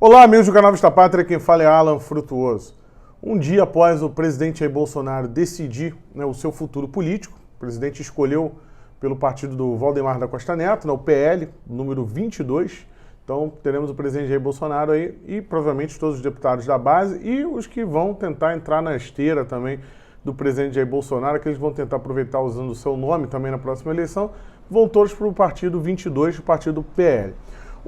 Olá, amigos do canal Vista Pátria, quem fala é Alan Frutuoso. Um dia após o presidente Jair Bolsonaro decidir o seu futuro político, o presidente escolheu pelo partido do Valdemar da Costa Neto, o PL, número 22. Então teremos o presidente Jair Bolsonaro aí e provavelmente todos os deputados da base e os que vão tentar entrar na esteira também do presidente Jair Bolsonaro, que eles vão tentar aproveitar usando o seu nome também na próxima eleição, vão todos para o partido 22, o partido PL.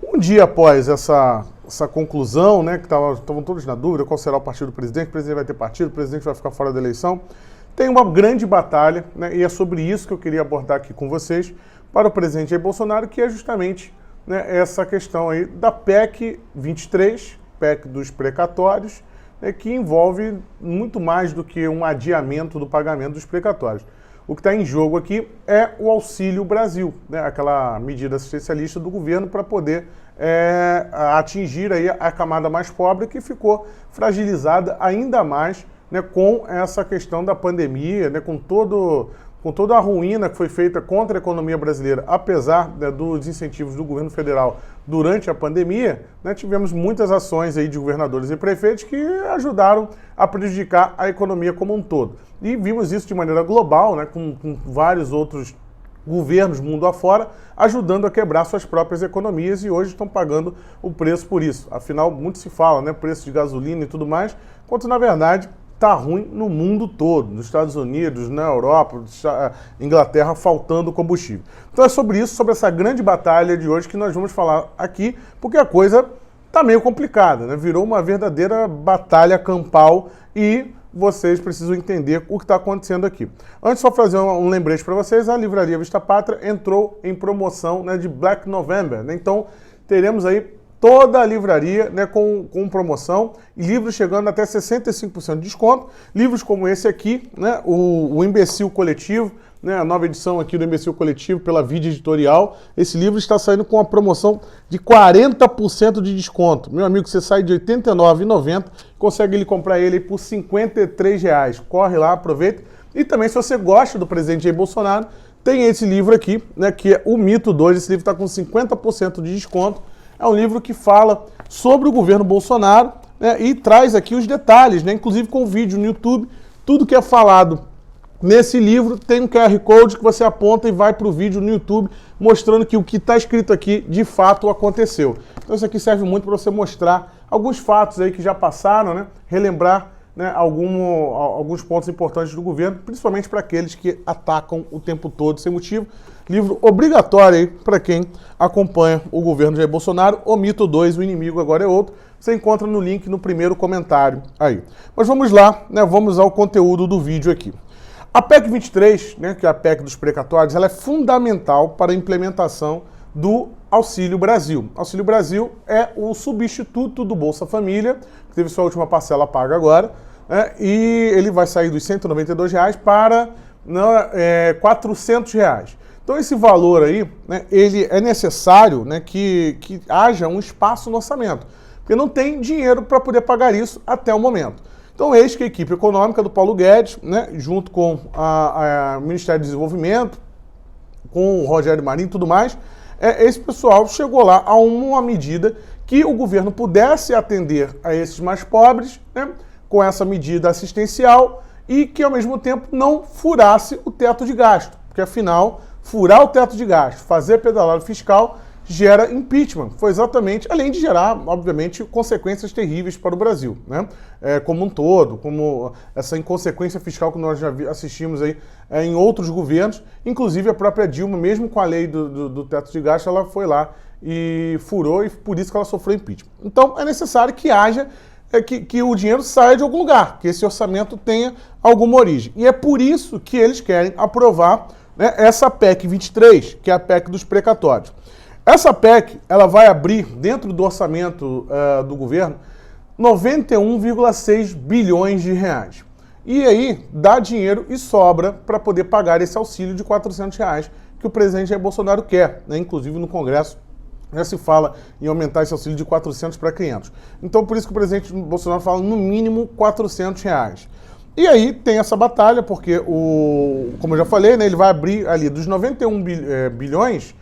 Um dia após essa conclusão, que estavam todos na dúvida, qual será o partido do presidente, o presidente vai ter partido, o presidente vai ficar fora da eleição, tem uma grande batalha, e é sobre isso que eu queria abordar aqui com vocês, para o presidente Jair Bolsonaro, que é justamente essa questão aí da PEC 23, PEC dos precatórios, que envolve muito mais do que um adiamento do pagamento dos precatórios. O que está em jogo aqui é o Auxílio Brasil, aquela medida assistencialista do governo para poder atingir aí a camada mais pobre que ficou fragilizada ainda mais com essa questão da pandemia, com toda a ruína que foi feita contra a economia brasileira, apesar dos incentivos do governo federal durante a pandemia, tivemos muitas ações aí de governadores e prefeitos que ajudaram a prejudicar a economia como um todo. E vimos isso de maneira global, com vários outros governos mundo afora, ajudando a quebrar suas próprias economias e hoje estão pagando o preço por isso. Afinal, muito se fala, preço de gasolina e tudo mais, enquanto na verdade está ruim no mundo todo, nos Estados Unidos, na Europa, Inglaterra, faltando combustível. Então é sobre isso, sobre essa grande batalha de hoje que nós vamos falar aqui, porque a coisa está meio complicada, virou uma verdadeira batalha campal e vocês precisam entender o que está acontecendo aqui. Antes, só fazer um lembrete para vocês, a Livraria Vista Pátria entrou em promoção de Black November, Então teremos aí toda a livraria com promoção e livros chegando até 65% de desconto. Livros como esse aqui, o Imbecil Coletivo, a nova edição aqui do Imbecil Coletivo pela Vida Editorial. Esse livro está saindo com uma promoção de 40% de desconto. Meu amigo, você sai de R$ 89,90, consegue comprar ele por R$ 53. Corre lá, aproveita. E também, se você gosta do presidente Jair Bolsonaro, tem esse livro aqui, que é O Mito 2. Esse livro está com 50% de desconto. É um livro que fala sobre o governo Bolsonaro e traz aqui os detalhes, inclusive com vídeo no YouTube. Tudo que é falado nesse livro tem um QR Code que você aponta e vai para o vídeo no YouTube mostrando que o que está escrito aqui de fato aconteceu. Então isso aqui serve muito para você mostrar alguns fatos aí que já passaram, relembrar alguns pontos importantes do governo, principalmente para aqueles que atacam o tempo todo sem motivo. Livro obrigatório aí para quem acompanha o governo Jair Bolsonaro, O Mito 2, o inimigo agora é outro. Você encontra no link no primeiro comentário aí. Mas vamos lá, vamos ao conteúdo do vídeo aqui. A PEC 23, que é a PEC dos precatórios, ela é fundamental para a implementação do Auxílio Brasil. Auxílio Brasil é o substituto do Bolsa Família, que teve sua última parcela paga agora, e ele vai sair dos R$ 192 para R$ 400. Então esse valor aí, ele é necessário que haja um espaço no orçamento, porque não tem dinheiro para poder pagar isso até o momento. Então eis que a equipe econômica do Paulo Guedes, junto com o Ministério do Desenvolvimento, com o Rogério Marinho e tudo mais, esse pessoal chegou lá a uma medida que o governo pudesse atender a esses mais pobres, com essa medida assistencial e que ao mesmo tempo não furasse o teto de gasto, porque afinal, furar o teto de gasto, fazer pedalada fiscal, gera impeachment. Foi exatamente, além de gerar, obviamente, consequências terríveis para o Brasil, como um todo, como essa inconsequência fiscal que nós já assistimos aí em outros governos, inclusive a própria Dilma, mesmo com a lei do teto de gasto, ela foi lá e furou e por isso que ela sofreu impeachment. Então é necessário que haja, que o dinheiro saia de algum lugar, que esse orçamento tenha alguma origem. E é por isso que eles querem aprovar essa PEC 23, que é a PEC dos precatórios. Essa PEC, ela vai abrir, dentro do orçamento do governo, 91,6 bilhões de reais. E aí, dá dinheiro e sobra para poder pagar esse auxílio de R$ 400 que o presidente Jair Bolsonaro quer. Inclusive, no Congresso, já se fala em aumentar esse auxílio de 400 para 500. Então, por isso que o presidente Bolsonaro fala, no mínimo, R$ 400. E aí tem essa batalha, porque, como eu já falei, ele vai abrir ali dos 91 bilhões,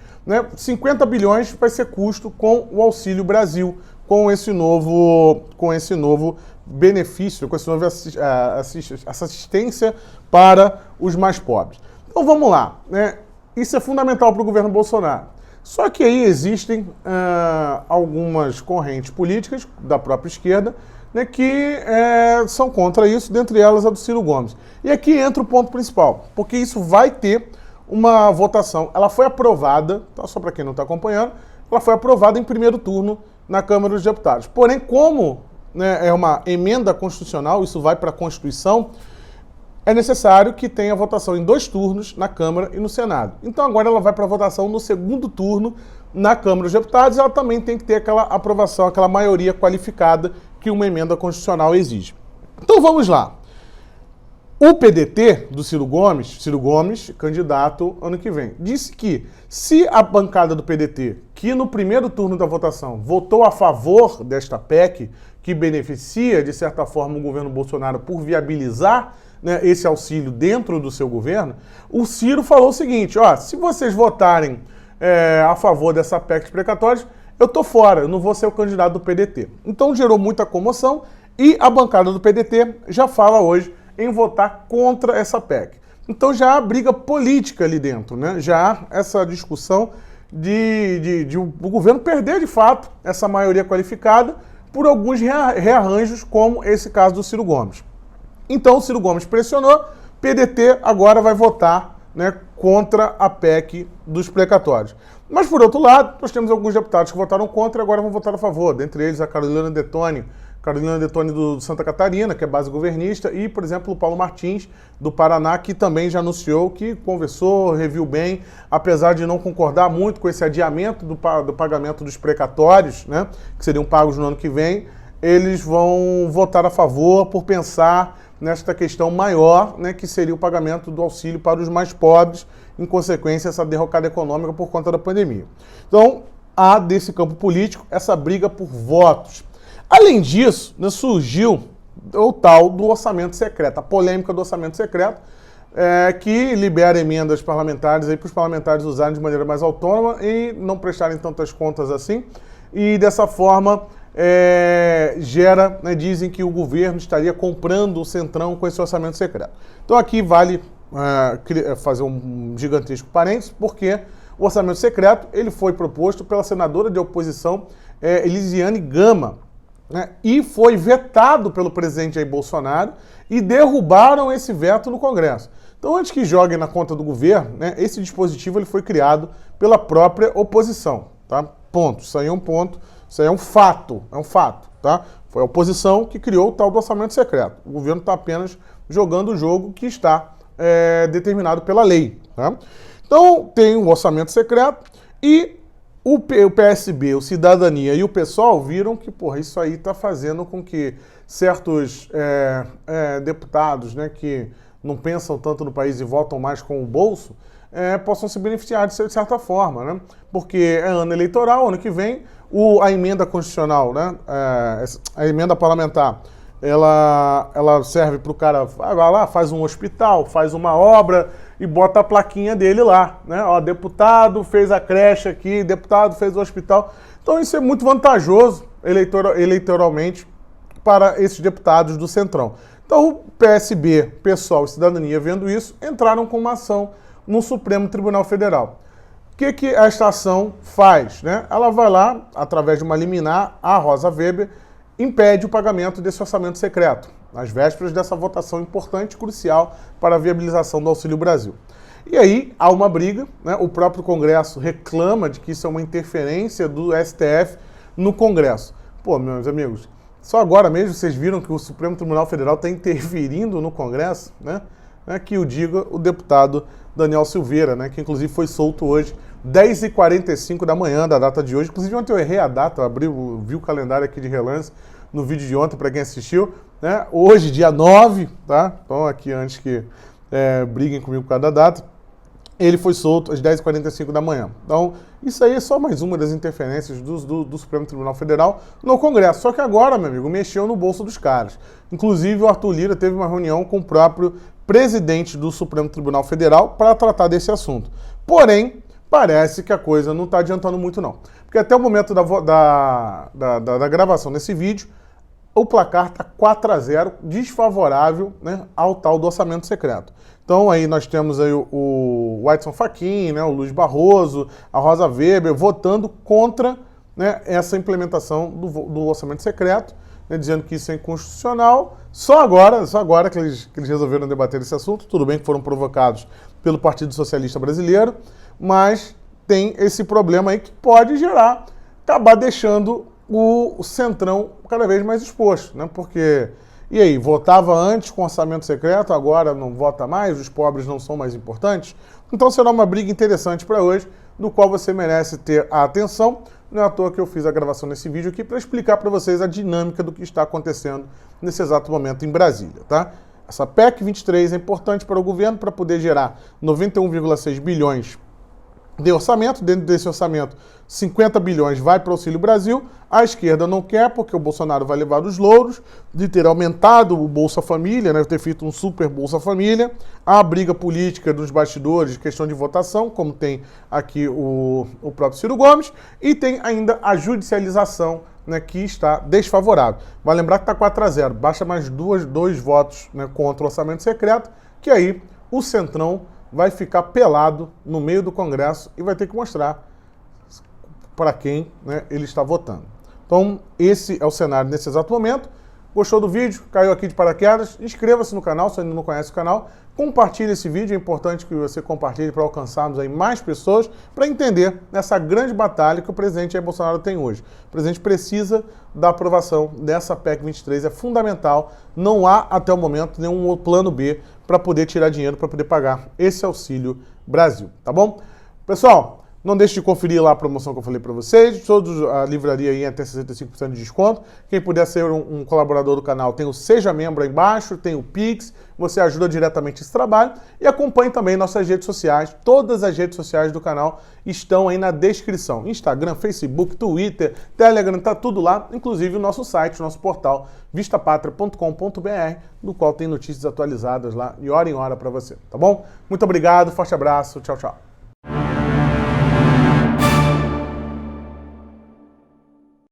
50 bilhões vai ser custo com o Auxílio Brasil, com esse novo benefício, com essa nova assistência para os mais pobres. Então vamos lá, né? Isso é fundamental para o governo Bolsonaro. Só que aí existem algumas correntes políticas da própria esquerda, né, que são contra isso, dentre elas a do Ciro Gomes. E aqui entra o ponto principal, porque isso vai ter uma votação. Ela foi aprovada, tá, só para quem não está acompanhando, ela foi aprovada em primeiro turno na Câmara dos Deputados. Porém, como, né, é uma emenda constitucional, isso vai para a Constituição, é necessário que tenha votação em 2 turnos na Câmara e no Senado. Então agora ela vai para votação no segundo turno na Câmara dos Deputados, e ela também tem que ter aquela aprovação, aquela maioria qualificada que uma emenda constitucional exige. Então vamos lá. O PDT do Ciro Gomes, candidato ano que vem, disse que se a bancada do PDT, que no primeiro turno da votação votou a favor desta PEC, que beneficia, de certa forma, o governo Bolsonaro por viabilizar, né, esse auxílio dentro do seu governo, o Ciro falou o seguinte, ó, se vocês votarem a favor dessa PEC de precatórios, eu tô fora, eu não vou ser o candidato do PDT. Então gerou muita comoção e a bancada do PDT já fala hoje em votar contra essa PEC. Então já há briga política ali dentro, né? Já há essa discussão de o governo perder de fato essa maioria qualificada por alguns rearranjos, como esse caso do Ciro Gomes. Então o Ciro Gomes pressionou, PDT agora vai votar, né, contra a PEC dos precatórios. Mas, por outro lado, nós temos alguns deputados que votaram contra e agora vão votar a favor. Dentre eles, a Carolina Detoni do Santa Catarina, que é base governista, e, por exemplo, o Paulo Martins, do Paraná, que também já anunciou que conversou, reviu bem, apesar de não concordar muito com esse adiamento do pagamento dos precatórios, né, que seriam pagos no ano que vem, eles vão votar a favor por pensar nesta questão maior, né, que seria o pagamento do auxílio para os mais pobres, em consequência essa derrocada econômica por conta da pandemia. Então, há desse campo político essa briga por votos. Além disso, né, surgiu o tal do orçamento secreto, a polêmica do orçamento secreto, que libera emendas parlamentares para os parlamentares usarem de maneira mais autônoma e não prestarem tantas contas assim, e dessa forma gera, né, dizem que o governo estaria comprando o Centrão com esse orçamento secreto. Então aqui vale fazer um gigantesco parênteses, porque o orçamento secreto ele foi proposto pela senadora de oposição Elisiane Gama, né, e foi vetado pelo presidente Jair Bolsonaro e derrubaram esse veto no Congresso. Então, antes que joguem na conta do governo, né, esse dispositivo ele foi criado pela própria oposição, tá? Ponto. Isso aí é um ponto, isso aí é um fato, tá? Foi a oposição que criou o tal do orçamento secreto. O governo está apenas jogando o jogo que está determinado pela lei, tá? Então, tem o orçamento secreto e o PSB, o Cidadania e o PSOL viram que, porra, isso aí está fazendo com que certos deputados, né, que não pensam tanto no país e votam mais com o bolso, possam se beneficiar de certa forma, né? Porque é ano eleitoral, ano que vem, a emenda constitucional, né, a emenda parlamentar, ela serve para o cara, vai lá, faz um hospital, faz uma obra e bota a plaquinha dele lá, né? Ó, deputado fez a creche aqui, deputado fez o hospital. Então isso é muito vantajoso eleitoralmente para esses deputados do Centrão. Então o PSB, PSOL e Cidadania, vendo isso, entraram com uma ação no Supremo Tribunal Federal. O que esta ação faz, né? Ela vai lá, através de uma liminar, a Rosa Weber impede o pagamento desse orçamento secreto, às vésperas dessa votação importante e crucial para a viabilização do Auxílio Brasil. E aí há uma briga, né? O próprio Congresso reclama de que isso é uma interferência do STF no Congresso. Pô, meus amigos, só agora mesmo vocês viram que o Supremo Tribunal Federal está interferindo no Congresso, né? Que o diga o deputado Daniel Silveira, né? Que inclusive foi solto hoje, 10h45 da manhã da data de hoje. Inclusive ontem eu errei a data, eu vi o calendário aqui de relance no vídeo de ontem para quem assistiu, né? Hoje, dia 9, tá? Então aqui antes que briguem comigo por causa da data, ele foi solto às 10h45 da manhã. Então isso aí é só mais uma das interferências do Supremo Tribunal Federal no Congresso. Só que agora, meu amigo, mexeu no bolso dos caras. Inclusive o Arthur Lira teve uma reunião com o próprio presidente do Supremo Tribunal Federal para tratar desse assunto. Porém, parece que a coisa não está adiantando muito não. Porque até o momento da gravação desse vídeo, o placar está 4-0, desfavorável, né, ao tal do orçamento secreto. Então aí nós temos aí o Edson Fachin, né, o Luiz Barroso, a Rosa Weber votando contra, né, essa implementação do orçamento secreto, né, dizendo que isso é inconstitucional. Só agora que eles resolveram debater esse assunto. Tudo bem que foram provocados pelo Partido Socialista Brasileiro, mas tem esse problema aí que pode acabar deixando o Centrão cada vez mais exposto, né? Porque, e aí, votava antes com orçamento secreto, agora não vota mais, os pobres não são mais importantes? Então será uma briga interessante para hoje, do qual você merece ter a atenção. Não é à toa que eu fiz a gravação nesse vídeo aqui para explicar para vocês a dinâmica do que está acontecendo nesse exato momento em Brasília, tá? Essa PEC 23 é importante para o governo para poder gerar 91,6 bilhões de orçamento. Dentro desse orçamento, 50 bilhões vai para o Auxílio Brasil. A esquerda não quer, porque o Bolsonaro vai levar os louros de ter aumentado o Bolsa Família, né, ter feito um super Bolsa Família. Há a briga política dos bastidores, questão de votação, como tem aqui o próprio Ciro Gomes, e tem ainda a judicialização, né, que está desfavorável. Vai lembrar que está 4-0, basta mais dois votos, né, contra o orçamento secreto, que aí o Centrão vai ficar pelado no meio do Congresso e vai ter que mostrar para quem, né, ele está votando. Então, esse é o cenário nesse exato momento. Gostou do vídeo? Caiu aqui de paraquedas? Inscreva-se no canal, se ainda não conhece o canal. Compartilhe esse vídeo, é importante que você compartilhe para alcançarmos aí mais pessoas para entender essa grande batalha que o presidente Jair Bolsonaro tem hoje. O presidente precisa da aprovação dessa PEC 23, é fundamental. Não há, até o momento, nenhum plano B para poder tirar dinheiro, para poder pagar esse Auxílio Brasil, tá bom? Pessoal, não deixe de conferir lá a promoção que eu falei para vocês. A livraria aí até 65% de desconto. Quem puder ser um colaborador do canal, tem o Seja Membro aí embaixo, tem o Pix, você ajuda diretamente esse trabalho. E acompanhe também nossas redes sociais. Todas as redes sociais do canal estão aí na descrição. Instagram, Facebook, Twitter, Telegram, tá tudo lá. Inclusive o nosso site, o nosso portal, vistapatria.com.br, do qual tem notícias atualizadas lá de hora em hora para você, tá bom? Muito obrigado, forte abraço, tchau, tchau.